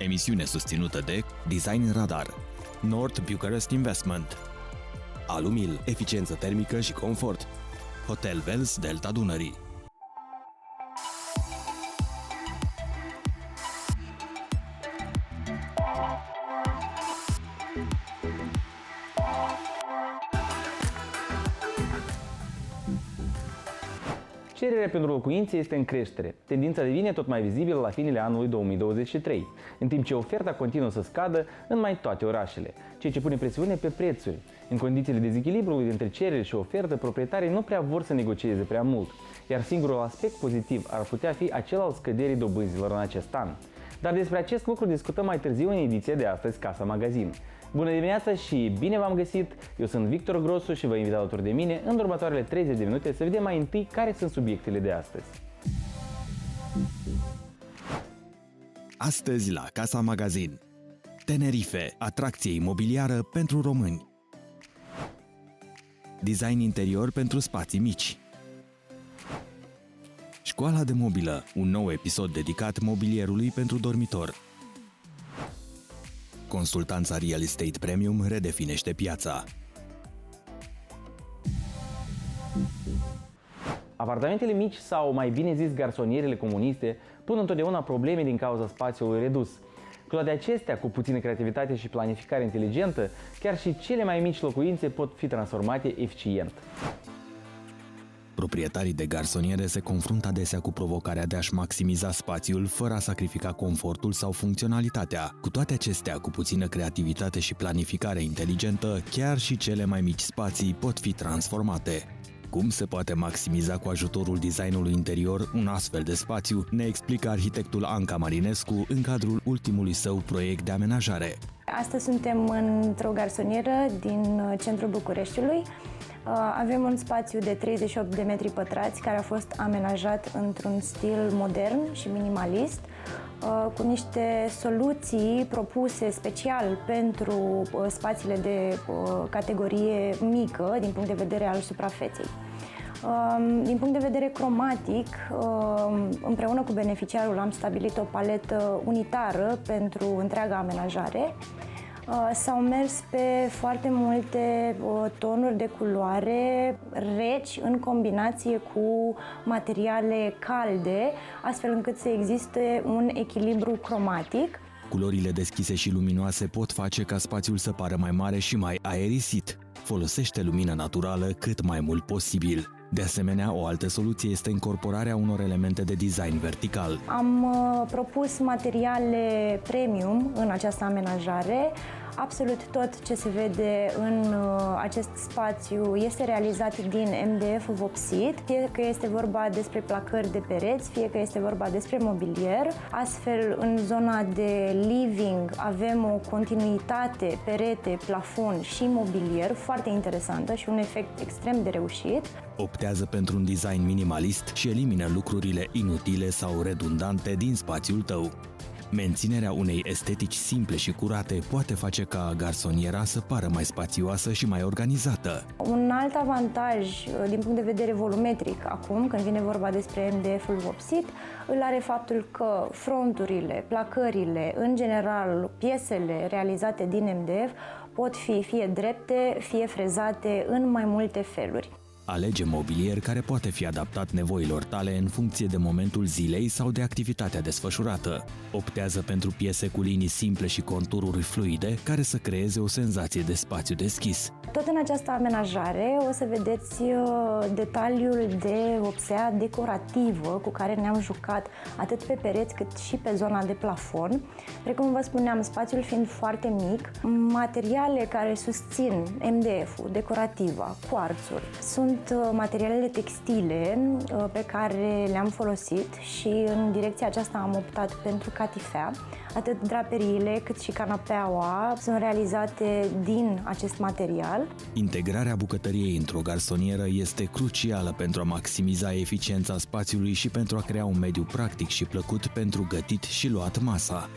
Emisiune susținută de Design Radar, North Bucharest Investment, Alumil, eficiență termică și confort, Hotel Vels Delta Dunării. Cererea pentru locuințe este în creștere. Tendința devine tot mai vizibilă la finele anului 2023, în timp ce oferta continuă să scadă în mai toate orașele, ceea ce pune presiune pe prețuri. În condițiile dezechilibrului dintre cerere și ofertă, proprietarii nu prea vor să negocieze prea mult, iar singurul aspect pozitiv ar putea fi acela al scăderii dobânzilor în acest an. Dar despre acest lucru discutăm mai târziu în ediția de astăzi Casa Magazin. Bună dimineața și bine v-am găsit! Eu sunt Victor Grosu și vă invit alături de mine în următoarele 30 de minute să vedem mai întâi care sunt subiectele de astăzi. Astăzi la Casa Magazin. Tenerife, atracție imobiliară pentru români. Design interior pentru spații mici. Școala de mobilă, un nou episod dedicat mobilierului pentru dormitor. Consultanța Real Estate Premium redefinește piața. Apartamentele mici sau, mai bine zis, garsonierele comuniste pun întotdeauna probleme din cauza spațiului redus. Cu toate acestea, cu puțină creativitate și planificare inteligentă, chiar și cele mai mici locuințe pot fi transformate eficient. Proprietarii de garsoniere se confruntă adesea cu provocarea de a-și maximiza spațiul fără a sacrifica confortul sau funcționalitatea. Cu toate acestea, cu puțină creativitate și planificare inteligentă, chiar și cele mai mici spații pot fi transformate. Cum se poate maximiza cu ajutorul designului interior un astfel de spațiu, ne explică arhitectul Anca Marinescu în cadrul ultimului său proiect de amenajare. Astăzi suntem într-o garsonieră din centrul Bucureștiului. Avem un spațiu de 38 de metri pătrați care a fost amenajat într-un stil modern și minimalist, cu niște soluții propuse special pentru spațiile de categorie mică din punct de vedere al suprafeței. Din punct de vedere cromatic, împreună cu beneficiarul am stabilit o paletă unitară pentru întreaga amenajare. S-au mers pe foarte multe tonuri de culoare reci în combinație cu materiale calde, astfel încât să existe un echilibru cromatic. Culorile deschise și luminoase pot face ca spațiul să pară mai mare și mai aerisit. Folosește lumină naturală cât mai mult posibil. De asemenea, o altă soluție este incorporarea unor elemente de design vertical. Am propus materiale premium în această amenajare. Absolut tot ce se vede în acest spațiu este realizat din MDF vopsit, fie că este vorba despre placări de pereți, fie că este vorba despre mobilier. Astfel, în zona de living avem o continuitate perete, plafon și mobilier foarte interesantă și un efect extrem de reușit. Optează pentru un design minimalist și elimină lucrurile inutile sau redundante din spațiul tău. Menținerea unei estetici simple și curate poate face ca garsoniera să pară mai spațioasă și mai organizată. Un alt avantaj din punct de vedere volumetric acum, când vine vorba despre MDF-ul vopsit, îl are faptul că fronturile, placările, în general piesele realizate din MDF pot fi fie drepte, fie frezate în mai multe feluri. Alege mobilier care poate fi adaptat nevoilor tale în funcție de momentul zilei sau de activitatea desfășurată. Optează pentru piese cu linii simple și contururi fluide care să creeze o senzație de spațiu deschis. Tot în această amenajare o să vedeți detaliul de vopsea decorativă cu care ne-am jucat atât pe pereți cât și pe zona de plafon. Precum vă spuneam, spațiul fiind foarte mic, materiale care susțin MDF-ul, decorativa, cuarțul, sunt materialele textile pe care le-am folosit și în direcția aceasta am optat pentru catifea. Atât draperiile cât și canapeaua sunt realizate din acest material. Integrarea bucătăriei într-o garsonieră este crucială pentru a maximiza eficiența spațiului și pentru a crea un mediu practic și plăcut pentru gătit și luat masa.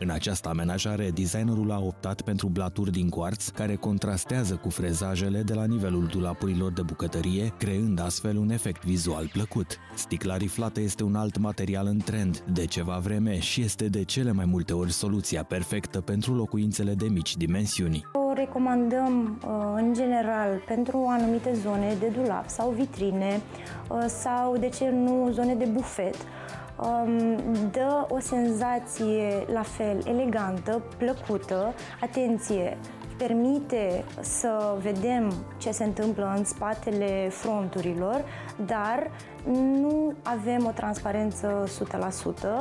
În această amenajare, designerul a optat pentru blaturi din cuarț care contrastează cu frezajele de la nivelul dulapurilor de bucătărie, creând astfel un efect vizual plăcut. Sticla riflată este un alt material în trend de ceva vreme și este de cele mai multe ori soluția perfectă pentru locuințele de mici dimensiuni. O recomandăm în general pentru anumite zone de dulap sau vitrine sau, de ce nu, zone de bufet. Dă o senzație la fel elegantă, plăcută, atenție, permite să vedem ce se întâmplă în spatele fronturilor, dar nu avem o transparență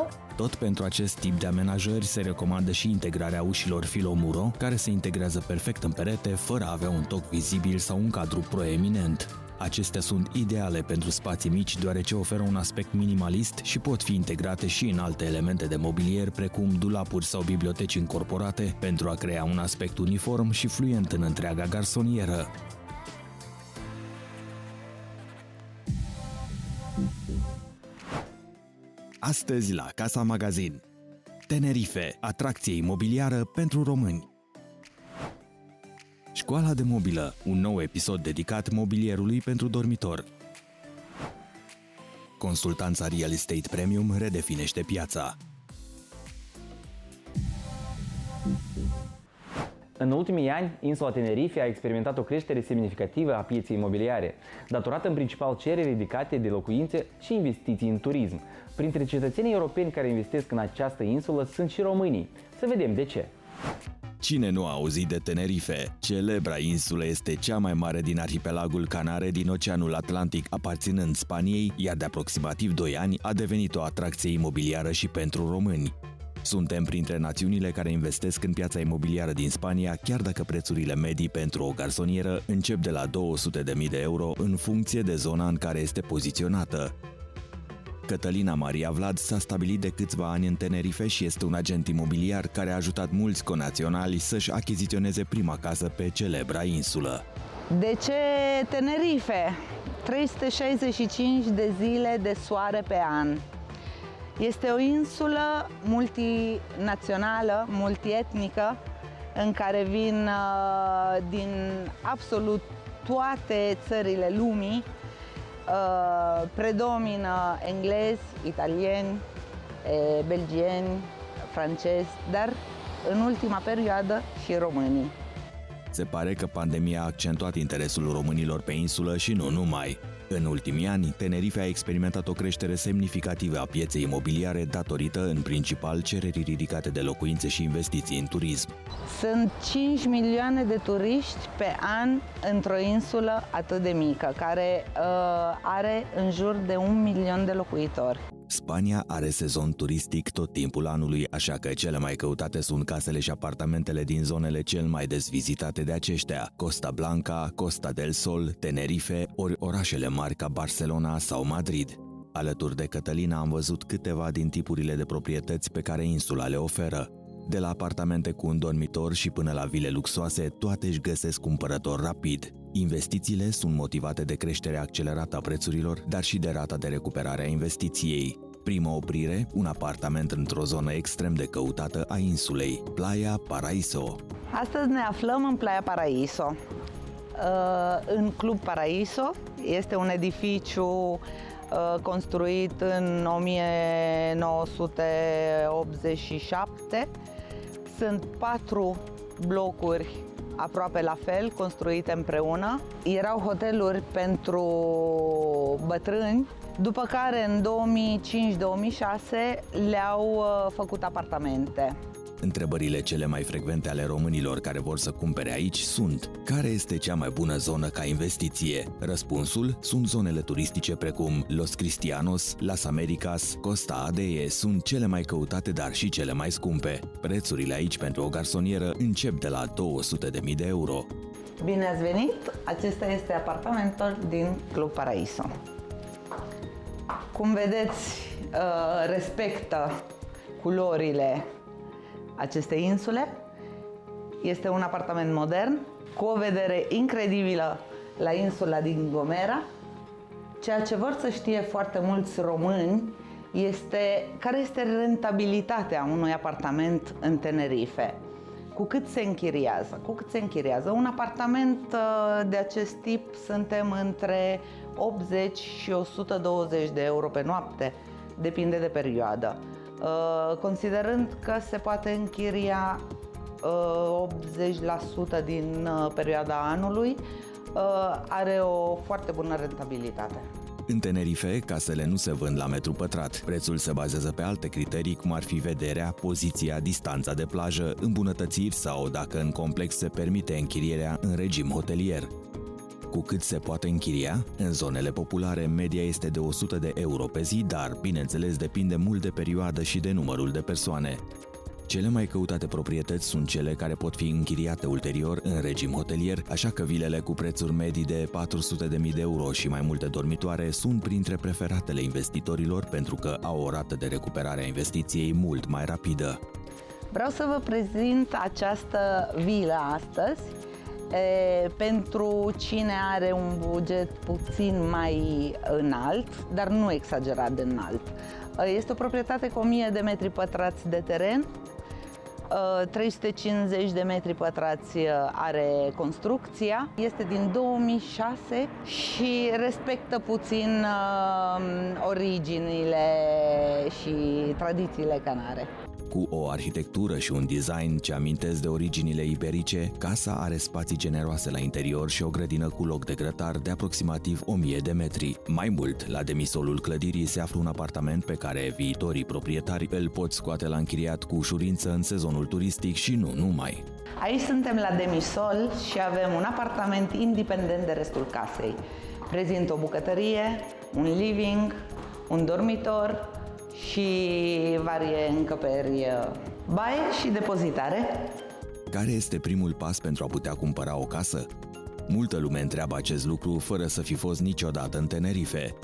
100%. Tot pentru acest tip de amenajări se recomandă și integrarea ușilor Filomuro, care se integrează perfect în perete, fără a avea un toc vizibil sau un cadru proeminent. Acestea sunt ideale pentru spații mici, deoarece oferă un aspect minimalist și pot fi integrate și în alte elemente de mobilier, precum dulapuri sau biblioteci incorporate, pentru a crea un aspect uniform și fluent în întreaga garsonieră. Astăzi la Casa Magazin. Tenerife, atracție imobiliară pentru români. Școala de mobilă, un nou episod dedicat mobilierului pentru dormitor. Consultanța Real Estate Premium redefinește piața. În ultimii ani, insula Tenerife a experimentat o creștere semnificativă a pieței imobiliare, datorată în principal cererii ridicate de locuințe și investiții în turism. Printre cetățenii europeni care investesc în această insulă sunt și românii. Să vedem de ce. Cine nu a auzit de Tenerife? Celebra insulă este cea mai mare din arhipelagul Canare din Oceanul Atlantic, aparținând Spaniei, iar de aproximativ 2 ani a devenit o atracție imobiliară și pentru români. Suntem printre națiunile care investesc în piața imobiliară din Spania, chiar dacă prețurile medii pentru o garsonieră încep de la 200.000 de euro în funcție de zona în care este poziționată. Cătălina Maria Vlad s-a stabilit de câțiva ani în Tenerife și este un agent imobiliar care a ajutat mulți conaționali să-și achiziționeze prima casă pe celebra insulă. De ce Tenerife? 365 de zile de soare pe an. Este o insulă multinațională, multietnică, în care vin din absolut toate țările lumii. Predomină englezi, italieni, belgieni, francezi, dar în ultima perioadă și românii. Se pare că pandemia a accentuat interesul românilor pe insulă și nu numai. În ultimii ani, Tenerife a experimentat o creștere semnificativă a pieței imobiliare datorită, în principal, cererii ridicate de locuințe și investiții în turism. Sunt 5 milioane de turiști pe an într-o insulă atât de mică, care are în jur de 1 milion de locuitori. Spania are sezon turistic tot timpul anului, așa că cele mai căutate sunt casele și apartamentele din zonele cel mai des vizitate de aceștia: Costa Blanca, Costa del Sol, Tenerife, ori orașele mari ca Barcelona sau Madrid. Alături de Cătălina am văzut câteva din tipurile de proprietăți pe care insula le oferă. De la apartamente cu un dormitor și până la vile luxoase, toate își găsesc cumpărător rapid. Investițiile sunt motivate de creșterea accelerată a prețurilor, dar și de rata de recuperare a investiției. Prima oprire, un apartament într-o zonă extrem de căutată a insulei, Playa Paraíso. Astăzi ne aflăm în Playa Paraíso, în Club Paraíso. Este un edificiu construit în 1987. Sunt 4 blocuri aproape la fel, construite împreună. Erau hoteluri pentru bătrâni, după care în 2005-2006 le-au făcut apartamente. Întrebările cele mai frecvente ale românilor care vor să cumpere aici sunt: care este cea mai bună zonă ca investiție? Răspunsul: sunt zonele turistice precum Los Cristianos, Las Americas, Costa Adee sunt cele mai căutate, dar și cele mai scumpe. Prețurile aici pentru o garsonieră încep de la 200.000 de euro. Bine ați venit! Acesta este apartamentul din Club Paraíso. Cum vedeți, respectă culorile acestei insule. Este un apartament modern, cu o vedere incredibilă la insula din Gomera. Ceea ce vor să știe foarte mulți români care este rentabilitatea unui apartament în Tenerife. Cu cât se închiriază? Un apartament de acest tip suntem între 80 și 120 de euro pe noapte, depinde de perioadă. Considerând că se poate închiria 80% din perioada anului, are o foarte bună rentabilitate. În Tenerife, casele nu se vând la metru pătrat. Prețul se bazează pe alte criterii, cum ar fi vederea, poziția, distanța de plajă, îmbunătățiri sau dacă în complex se permite închirierea în regim hotelier. Cu cât se poate închiria? În zonele populare, media este de 100 de euro pe zi, dar, bineînțeles, depinde mult de perioadă și de numărul de persoane. Cele mai căutate proprietăți sunt cele care pot fi închiriate ulterior în regim hotelier, așa că vilele cu prețuri medii de 400.000 de euro și mai multe dormitoare sunt printre preferatele investitorilor pentru că au o rată de recuperare a investiției mult mai rapidă. Vreau să vă prezint această vilă astăzi. Pentru cine are un buget puțin mai înalt, dar nu exagerat de înalt. Este o proprietate cu 1000 de metri pătrați de teren, 350 de metri pătrați are construcția, este din 2006 și respectă puțin originile și tradițiile canare. Cu o arhitectură și un design ce amintesc de originile iberice, casa are spații generoase la interior și o grădină cu loc de grătar de aproximativ 1000 de metri. Mai mult, la demisolul clădirii se află un apartament pe care viitorii proprietari îl pot scoate la închiriat cu ușurință în sezonul turistic și nu numai. Aici suntem la demisol și avem un apartament independent de restul casei. Prezintă o bucătărie, un living, un dormitor și varie încăperi, baie și depozitare. Care este primul pas pentru a putea cumpăra o casă? Multă lume întreabă acest lucru fără să fi fost niciodată în Tenerife.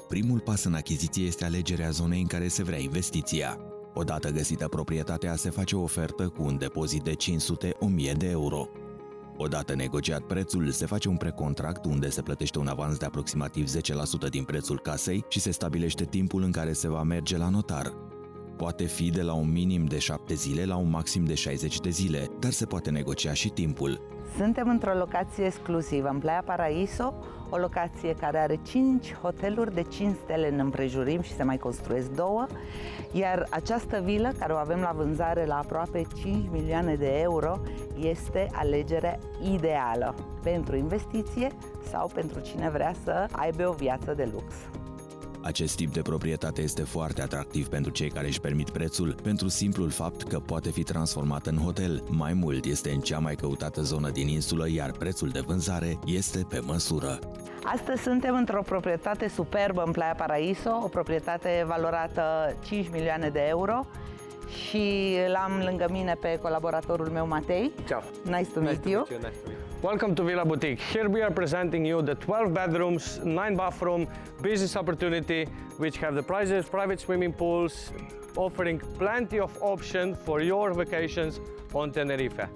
Primul pas în achiziție este alegerea zonei în care se vrea investiția. Odată găsită proprietatea, se face o ofertă cu un depozit de 500-1000 de euro. Odată negociat prețul, se face un precontract unde se plătește un avans de aproximativ 10% din prețul casei și se stabilește timpul în care se va merge la notar. Poate fi de la un minim de 7 zile la un maxim de 60 de zile, dar se poate negocia și timpul. Suntem într-o locație exclusivă, în Playa Paraíso, o locație care are 5 hoteluri de 5 stele în împrejurim și se mai construiesc 2, iar această vilă, care o avem la vânzare la aproape 5 milioane de euro, este alegerea ideală pentru investiție sau pentru cine vrea să aibă o viață de lux. Acest tip de proprietate este foarte atractiv pentru cei care își permit prețul, pentru simplul fapt că poate fi transformat în hotel. Mai mult, este în cea mai căutată zonă din insulă, iar prețul de vânzare este pe măsură. Astăzi suntem într-o proprietate superbă în Playa Paraíso, o proprietate valorată 5 milioane de euro și l-am lângă mine pe colaboratorul meu, Matei. Ciao. Nice to meet you. Welcome to Villa Boutique. Here we are presenting you the 12 bedrooms, 9 bathroom business opportunity, which have the private swimming pools, offering plenty of options for your vacations on Tenerife.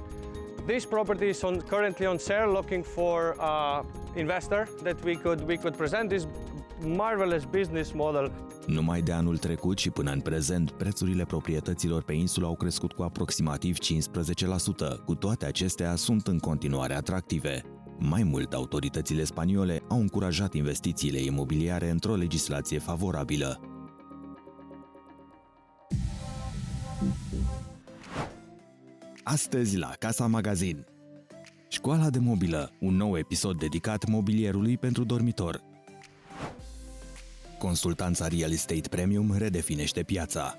This property is currently on sale, looking for investor that we could present this marvelous business model. Numai de anul trecut și până în prezent, prețurile proprietăților pe insulă au crescut cu aproximativ 15%. Cu toate acestea, sunt în continuare atractive. Mai mult, autoritățile spaniole au încurajat investițiile imobiliare într-o legislație favorabilă. Astăzi la Casa Magazin. Școala de mobilă, un nou episod dedicat mobilierului pentru dormitor. Consultanța Real Estate Premium redefinește piața.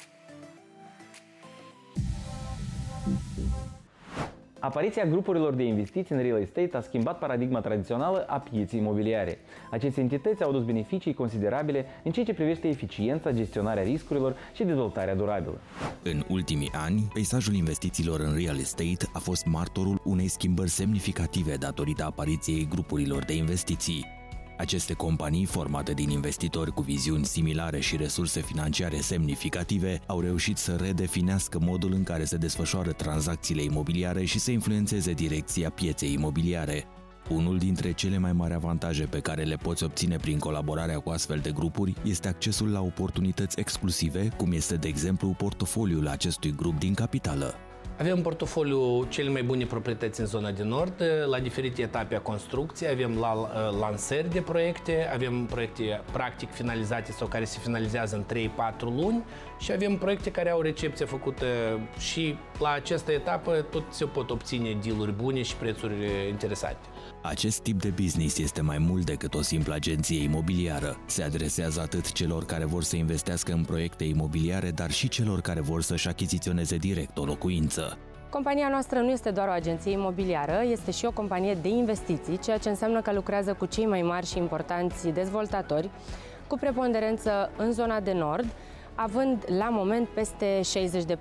Apariția grupurilor de investiții în real estate a schimbat paradigma tradițională a pieței imobiliare. Aceste entități au adus beneficii considerabile în ceea ce privește eficiența, gestionarea riscurilor și dezvoltarea durabilă. În ultimii ani, peisajul investițiilor în real estate a fost martorul unei schimbări semnificative datorită apariției grupurilor de investiții. Aceste companii, formate din investitori cu viziuni similare și resurse financiare semnificative, au reușit să redefinească modul în care se desfășoară tranzacțiile imobiliare și să influențeze direcția pieței imobiliare. Unul dintre cele mai mari avantaje pe care le poți obține prin colaborarea cu astfel de grupuri este accesul la oportunități exclusive, cum este de exemplu portofoliul acestui grup din capitală. Avem în portofoliu cele mai bune proprietăți în zona de nord, la diferite etape a construcției, avem lansări de proiecte, avem proiecte practic finalizate sau care se finalizează în 3-4 luni și avem proiecte care au recepție făcută și la această etapă tot se pot obține deal-uri bune și prețuri interesante. Acest tip de business este mai mult decât o simplă agenție imobiliară. Se adresează atât celor care vor să investească în proiecte imobiliare, dar și celor care vor să-și achiziționeze direct o locuință. Compania noastră nu este doar o agenție imobiliară, este și o companie de investiții, ceea ce înseamnă că lucrează cu cei mai mari și importanți dezvoltatori, cu preponderență în zona de nord, având la moment peste 60 de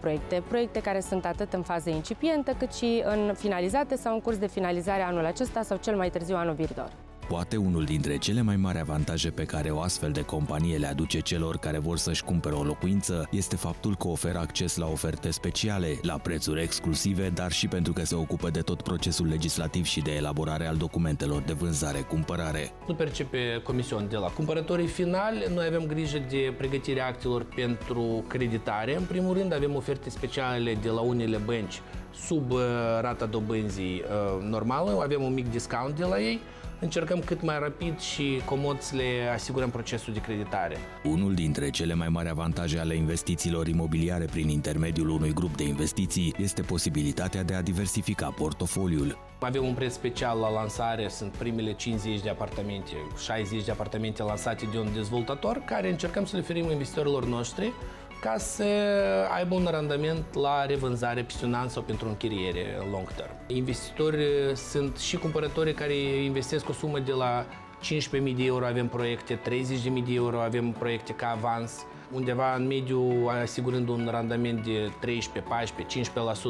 proiecte care sunt atât în fază incipientă, cât și în finalizate sau în curs de finalizare anul acesta sau cel mai târziu anul viitor. Poate unul dintre cele mai mari avantaje pe care o astfel de companie le aduce celor care vor să-și cumpere o locuință este faptul că oferă acces la oferte speciale, la prețuri exclusive, dar și pentru că se ocupă de tot procesul legislativ și de elaborare al documentelor de vânzare-cumpărare. Nu percepe comisiuni de la cumpărătorii finali, noi avem grijă de pregătirea actelor pentru creditare. În primul rând avem oferte speciale de la unele bănci sub rata dobânzii normală, avem un mic discount de la ei. Încercăm cât mai rapid și comod să le asigurăm procesul de creditare. Unul dintre cele mai mari avantaje ale investițiilor imobiliare prin intermediul unui grup de investiții este posibilitatea de a diversifica portofoliul. Avem un preț special la lansare, sunt primele 50 de apartamente, 60 de apartamente lansate de un dezvoltator, care încercăm să le oferim investitorilor noștri ca să aibă un randament la revânzare peste un an sau pentru închiriere long term. Investitori sunt și cumpărătorii care investesc o sumă de la 15.000 de euro, avem proiecte 30.000 de euro, avem proiecte ca avans, undeva în mediu asigurând un randament de 13, 14, 15%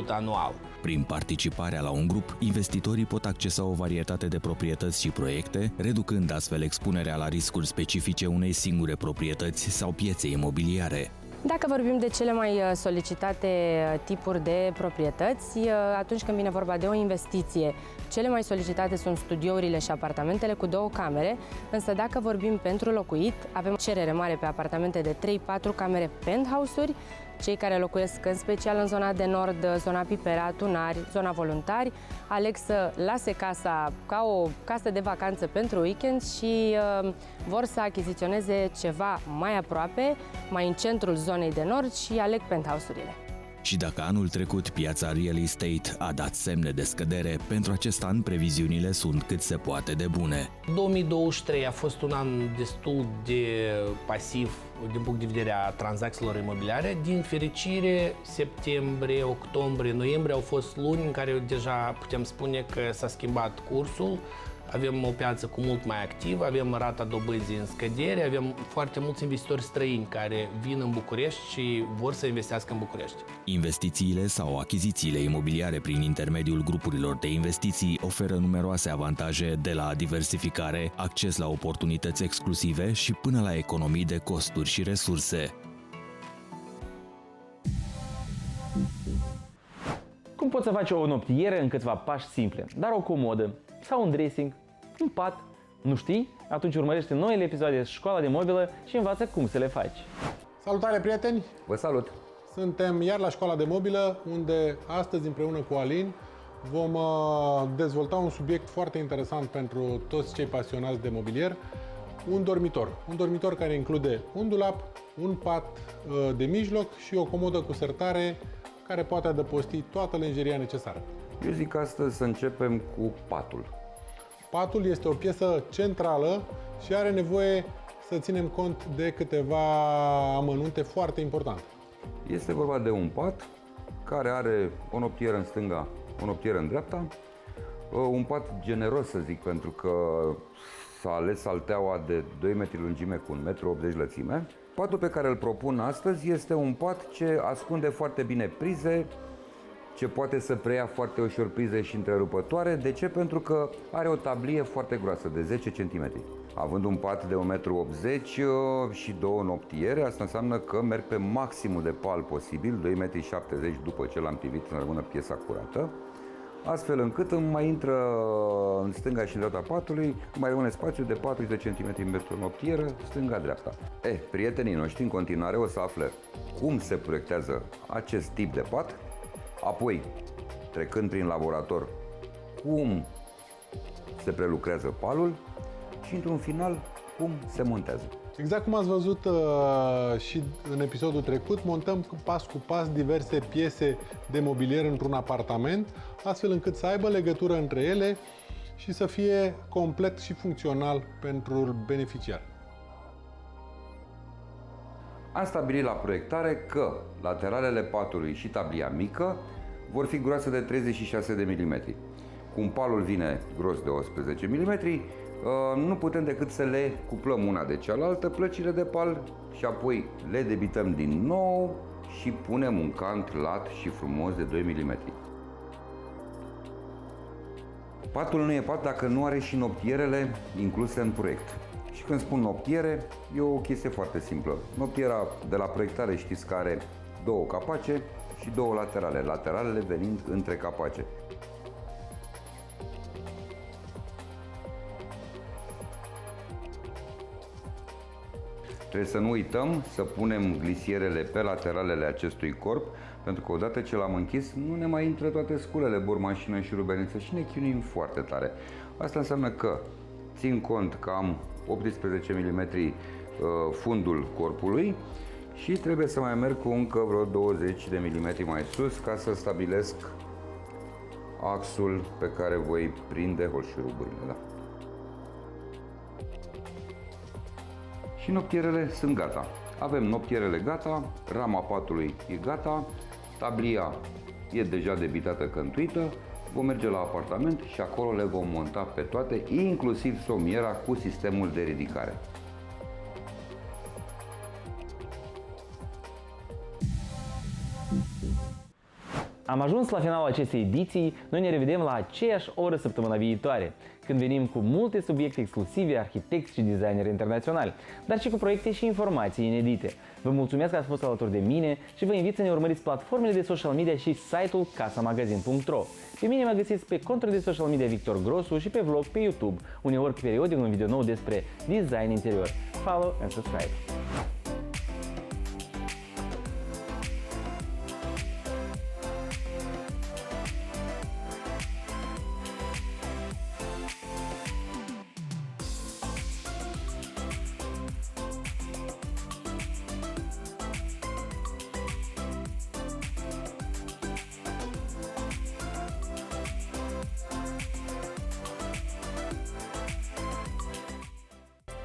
anual. Prin participarea la un grup, investitorii pot accesa o varietate de proprietăți și proiecte, reducând astfel expunerea la riscuri specifice unei singure proprietăți sau piețe imobiliare. Dacă vorbim de cele mai solicitate tipuri de proprietăți, atunci când vine vorba de o investiție, cele mai solicitate sunt studiourile și apartamentele cu 2 camere, însă dacă vorbim pentru locuit, avem cerere mare pe apartamente de 3-4 camere penthouse-uri. Cei care locuiesc în special în zona de nord, zona Pipera, Tunari, zona Voluntari, aleg să lase casa ca o casă de vacanță pentru weekend și vor să achiziționeze ceva mai aproape, mai în centrul zonei de nord și aleg penthouse-urile. Și dacă anul trecut piața real estate a dat semne de scădere, pentru acest an previziunile sunt cât se poate de bune. 2023 a fost un an destul de pasiv din punct de vedere a tranzacțiilor imobiliare. Din fericire, septembrie, octombrie, noiembrie au fost luni în care deja putem spune că s-a schimbat cursul. Avem o piață cu mult mai activă, avem rata dobânzii în scădere, avem foarte mulți investitori străini care vin în București și vor să investească în București. Investițiile sau achizițiile imobiliare prin intermediul grupurilor de investiții oferă numeroase avantaje, de la diversificare, acces la oportunități exclusive și până la economii de costuri și resurse. Cum poți să faci o noptieră în câțiva pași simple, dar o comodă sau un dressing, un pat? Nu știi? Atunci urmărește noile episoade de Școala de Mobilă și învață cum să le faci. Salutare, prieteni! Vă salut! Suntem iar la Școala de Mobilă, unde astăzi împreună cu Alin vom dezvolta un subiect foarte interesant pentru toți cei pasionați de mobilier, un dormitor. Un dormitor care include un dulap, un pat de mijloc și o comodă cu sertare care poate adăposti toată lenjeria necesară. Eu zic astăzi să începem cu patul. Patul este o piesă centrală și are nevoie să ținem cont de câteva amănunte foarte importante. Este vorba de un pat care are o noptieră în stânga, o noptieră în dreapta, un pat generos, să zic, pentru că s-a ales salteaua de 2 metri lungime cu 1,80 m lățime. Patul pe care îl propun astăzi este un pat ce ascunde foarte bine prize, ce poate să preia foarte ușor prize și întrerupătoare. De ce? Pentru că are o tablie foarte groasă, de 10 cm. Având un pat de 1,80 m și 2 noptiere, asta înseamnă că merg pe maximul de pal posibil, 2,70 m după ce l-am tivit să rămână piesa curată. astfel încât îmi mai intră în stânga și în dreapta patului, mai rămâne spațiu de 40 cm în noptieră, stânga-dreapta. Prietenii noștri în continuare o să afle cum se proiectează acest tip de pat, apoi, trecând prin laborator, cum se prelucrează palul și, într-un final, cum se montează. Exact cum ați văzut și în episodul trecut, montăm pas cu pas diverse piese de mobilier într-un apartament, astfel încât să aibă legătură între ele și să fie complet și funcțional pentru beneficiar. Am stabilit la proiectare că lateralele patului și tablia mică vor fi groase de 36 de mm. Cum palul vine gros de 11 mm, nu putem decât să le cuplăm una de cealaltă, plăcile de pal, și apoi le debităm din nou și punem un cant lat și frumos de 2 mm. Patul nu e pat dacă nu are și noptierele incluse în proiect. Și când spun noptiere, e o chestie foarte simplă. Noptiera de la proiectare știți că are două capace și două laterale, lateralele venind între capace. Trebuie să nu uităm să punem glisierele pe lateralele acestui corp, pentru că odată ce l-am închis, nu ne mai intră toate sculele, bormașină și rubeniță și ne chinuim foarte tare. Asta înseamnă că țin cont că am 18 mm fundul corpului și trebuie să mai merg cu încă vreo 20 de mm mai sus ca să stabilesc axul pe care voi prinde holșuruburile. Da. Și noptierele sunt gata. Avem noptierele gata, rama patului e gata, tablia e deja debitată, cântuită, vom merge la apartament și acolo le vom monta pe toate, inclusiv somiera cu sistemul de ridicare. Am ajuns la finalul acestei ediții, noi ne revedem la aceeași oră săptămâna viitoare, când venim cu multe subiecte exclusive, arhitecți și designeri internaționali, dar și cu proiecte și informații inedite. Vă mulțumesc că ați fost alături de mine și vă invit să ne urmăriți platformele de social media și site-ul casamagazin.ro. Pe mine mă găsiți pe contul de social media Victor Grosu și pe vlog pe YouTube, uneori periodic un video nou despre design interior. Follow and subscribe!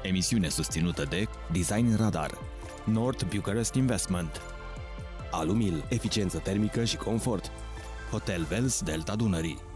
Emisiune susținută de Design Radar, North Bucharest Investment, Alumil, eficiență termică și confort, Hotel Vels Delta Dunării.